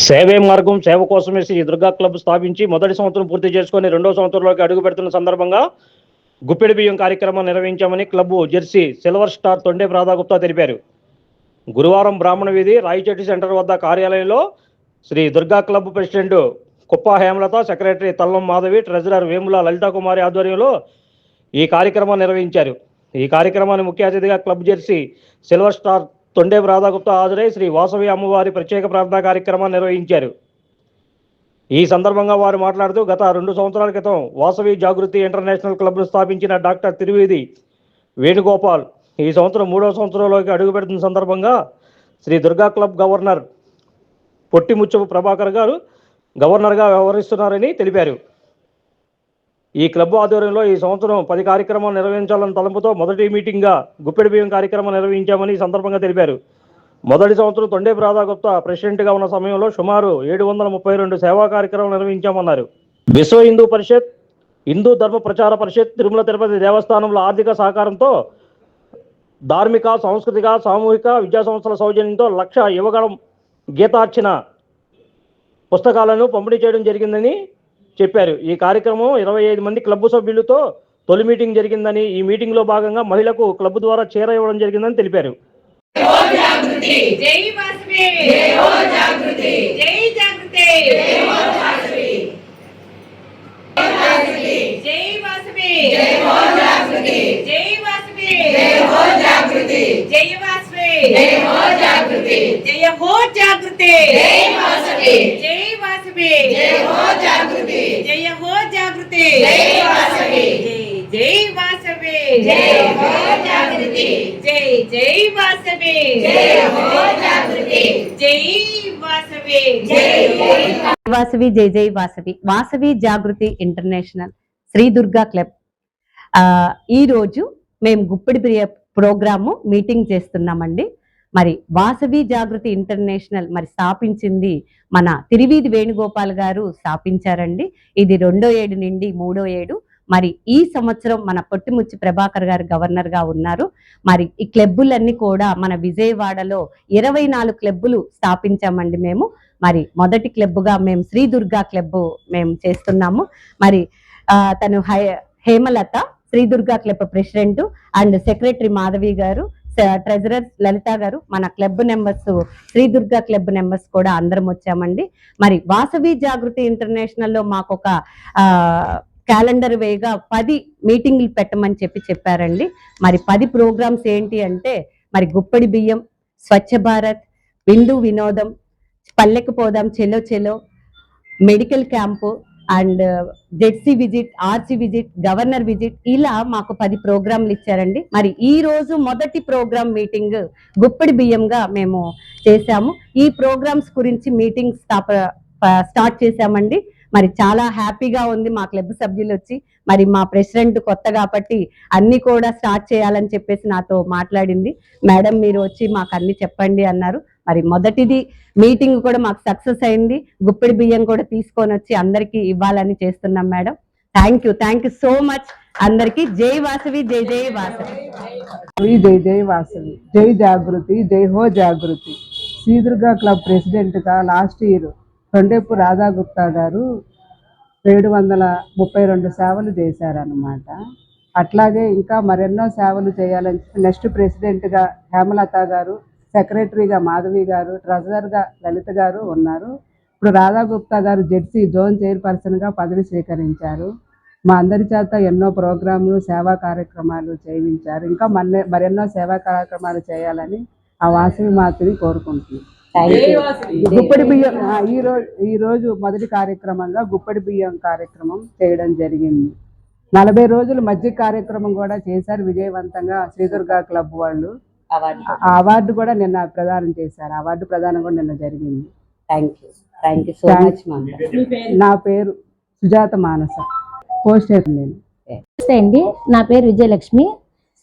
సేవే మార్గం సేవ కోసమే శ్రీ దుర్గా క్లబ్ స్థాపించి మొదటి సంవత్సరం పూర్తి చేసుకుని రెండో సంవత్సరంలోకి అడుగు పెడుతున్న సందర్భంగా గుప్పెడి బియ్యం కార్యక్రమం నిర్వహించామని club Jersey silver star Tonde రాధాగుప్తా తెలిపారు. గురువారం బ్రాహ్మణ వీధి రాయిచెట్టి సెంటర్ వద్ద కార్యాలయంలో శ్రీ దుర్గా క్లబ్ ప్రెసిడెంట్ కుప్ప హేమలత, సెక్రటరీ తల్లం మాధవి, ట్రెజరర్ వేముల లలితాకుమారి ఆధ్వర్యంలో ఈ కార్యక్రమం నిర్వహించారు. ఈ కార్యక్రమాన్ని ముఖ్య అతిథిగా club Jersey silver star Tonde రాధాగుప్తా హాజరై శ్రీ వాసవి అమ్మవారి ప్రత్యేక ప్రార్థనా కార్యక్రమాన్ని నిర్వహించారు. ఈ సందర్భంగా వారు మాట్లాడుతూ గత 2 సంవత్సరాల క్రితం వాసవి జాగృతి ఇంటర్నేషనల్ క్లబ్ను స్థాపించిన డాక్టర్ తిరువేది వేణుగోపాల్ ఈ సంవత్సరం 3వ సంవత్సరంలోకి అడుగుపెడుతున్న సందర్భంగా శ్రీ దుర్గా క్లబ్ గవర్నర్ పొట్టిముచ్చపు ప్రభాకర్ గారు గవర్నర్గా వ్యవహరిస్తున్నారని తెలిపారు. ఈ క్లబ్ ఆధ్వర్యంలో ఈ సంవత్సరం 10 కార్యక్రమాలు నిర్వహించాలని తలంపుతో మొదటి మీటింగ్గా గుప్పెడి బియ్యం కార్యక్రమం నిర్వహించామని ఈ సందర్భంగా తెలిపారు. మొదటి సంవత్సరం తొండే రాధాగుప్తా ప్రెసిడెంట్గా ఉన్న సమయంలో సుమారు 732 సేవా కార్యక్రమాలు నిర్వహించామన్నారు. విశ్వ హిందూ పరిషత్, హిందూ ధర్మ ప్రచార పరిషత్, తిరుమల తిరుపతి దేవస్థానంలో ఆర్థిక సహకారంతో ధార్మిక, సాంస్కృతిక, సామూహిక విద్యా సంస్థల సౌజన్యంతో 1,00,000 యువగళం గీతార్చన పుస్తకాలను పంపిణీ చేయడం జరిగిందని చెప్పారు. ఈ కార్యక్రమం 25 మంది క్లబ్ సభ్యులతో తొలి మీటింగ్ జరిగిందని, ఈ మీటింగ్లో భాగంగా మహిళకు క్లబ్ ద్వారా చీర ఇవ్వడం జరిగిందని తెలిపారు. వాసవి జై జై వాసవి. వాసవి జాగృతి ఇంటర్నేషనల్ శ్రీ దుర్గా క్లబ్ ఈ రోజు మేము గుప్పెడి ప్రోగ్రాము మీటింగ్ చేస్తున్నామండి. మరి వాసవి జాగృతి ఇంటర్నేషనల్ మరి స్థాపించింది మన తిరువీధి వేణుగోపాల్ గారు స్థాపించారండి. ఇది 2వ ఏడు నుండి 3వ ఏడు. మరి ఈ సంవత్సరం మన పొట్టిముచ్చి ప్రభాకర్ గారు గవర్నర్ గా ఉన్నారు. మరి ఈ క్లబ్బులన్నీ కూడా మన విజయవాడలో 24 క్లబ్బులు స్థాపించామండి మేము. మరి మొదటి క్లబ్గా మేము శ్రీ దుర్గా క్లబ్ మేము చేస్తున్నాము. మరి తను Hemalatha Sri Durga club president and secretary Madhavi garu, treasurer Lalitha garu, మన club members Sri Durga club members కూడా అందరం వచ్చామండి. మరి వాసవి జాగృతి ఇంటర్నేషనల్ లో మాకు ఒక క్యాలెండర్ వేగా 10 మీటింగ్లు పెట్టమని చెప్పారండి. మరి 10 ప్రోగ్రామ్స్ ఏంటి అంటే మరి గుప్పెడి బియ్యం, స్వచ్ఛ భారత్, విందు వినోదం, పల్లెకు పోదాం చెలో చెలో, medical camp and ZC visit, RC visit, governor visit, ఇలా మాకు 10 ప్రోగ్రాంలు ఇచ్చారండి. మరి ఈ రోజు మొదటి ప్రోగ్రామ్ మీటింగ్ గుప్పెడి బియ్యంగా మేము చేశాము. ఈ ప్రోగ్రామ్స్ గురించి మీటింగ్ స్టార్ట్ చేశామండి. మరి చాలా హ్యాపీగా ఉంది మా క్లబ్ సభ్యులు వచ్చి. మరి మా ప్రెసిడెంట్ కొత్త కాబట్టి అన్ని కూడా స్టార్ట్ చేయాలని చెప్పేసి నాతో మాట్లాడింది. మేడం మీరు వచ్చి మాకు అన్ని చెప్పండి అన్నారు. మరి మొదటిది మీటింగ్ కూడా మాకు సక్సెస్ అయింది. గుప్పెడి బియ్యం కూడా తీసుకొని వచ్చి అందరికీ ఇవ్వాలని చేస్తున్నాం madam. Thank you so much అందరికి. జై వాసవి, జై జై వాసవి. జై జై వాసవి, జై జాగృతి, జై హో జాగృతి. శ్రీ దుర్గా క్లబ్ ప్రెసిడెంట్ గా లాస్ట్ ఇయర్ తొండేపు రాధాగుప్తా గారు 732 సేవలు చేశారన్నమాట. అట్లాగే ఇంకా మరెన్నో సేవలు చేయాలని నెక్స్ట్ ప్రెసిడెంట్గా హేమలత గారు, సెక్రటరీగా మాధవి గారు, ట్రెజరర్గా లలిత గారు ఉన్నారు. ఇప్పుడు రాధాగుప్తా గారు జెడ్సీ జోన్ చైర్పర్సన్గా పదవి స్వీకరించారు. మా అందరి చేత ఎన్నో ప్రోగ్రాంలు, సేవా కార్యక్రమాలు చేయించారు. ఇంకా మరెన్నో సేవా కార్యక్రమాలు చేయాలని ఆ వాసవి మాతని కోరుకుంటున్నాం. గుప్పెడి బియ్యం ఈ రోజు మొదటి కార్యక్రమంగా గుప్పెడి బియ్యం కార్యక్రమం చేయడం జరిగింది. 40 రోజులు మధ్య కార్యక్రమం కూడా చేశారు విజయవంతంగా శ్రీ దుర్గా క్లబ్ వాళ్ళు. అవార్డు కూడా నిన్న ప్రదానం చేశారు. అవార్డు ప్రదానం కూడా నిన్న జరిగింది. Thank you so much. నా పేరు సుజాత మానస, పోస్ట్ నేను. అండి, నా పేరు విజయలక్ష్మి.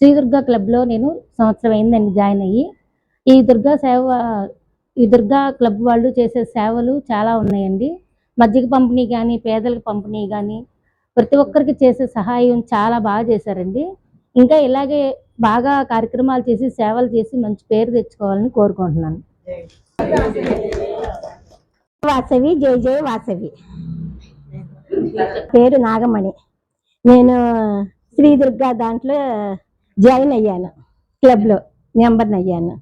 శ్రీ దుర్గా క్లబ్లో నేను సంవత్సరం అయిందండి జాయిన్ అయ్యి. ఈ దుర్గా క్లబ్ వాళ్ళు చేసే సేవలు చాలా ఉన్నాయండి. మజ్జిగ పంపిణీ కానీ, పేదలకు పంపిణీ కానీ, ప్రతి ఒక్కరికి చేసే సహాయం చాలా బాగా చేశారండి. ఇంకా ఇలాగే బాగా కార్యక్రమాలు చేసి సేవలు చేసి మంచి పేరు తెచ్చుకోవాలని కోరుకుంటున్నాను. వాసవి జై జై వాసవి. పేరు నాగమణి. నేను శ్రీ దుర్గా దాంట్లో జాయిన్ అయ్యాను, క్లబ్లో మెంబర్ని అయ్యాను.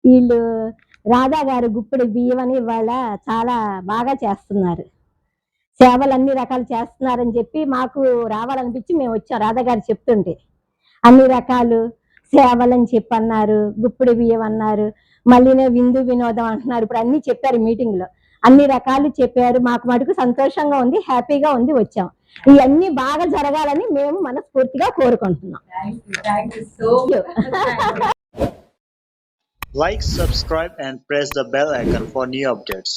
వీళ్ళు రాధా గారు గుప్పిడి బియ్యం అని ఇవాళ చాలా బాగా చేస్తున్నారు, సేవలు అన్ని రకాలు చేస్తున్నారని చెప్పి మాకు రావాలనిపించి మేము వచ్చాం. రాధా గారు చెప్తుంటే అన్ని రకాలు సేవలని చెప్పి అన్నారు, గుప్పిడి బియ్యం అన్నారు, మళ్ళీనే విందు వినోదం అంటున్నారు. ఇప్పుడు అన్ని చెప్పారు మీటింగ్ లో, అన్ని రకాలు చెప్పారు. మాకు మటుకు సంతోషంగా ఉంది, హ్యాపీగా ఉంది, వచ్చాం. ఇవన్నీ బాగా జరగాలని మేము మనస్ఫూర్తిగా కోరుకుంటున్నాం. Like, subscribe and press the bell icon for new updates.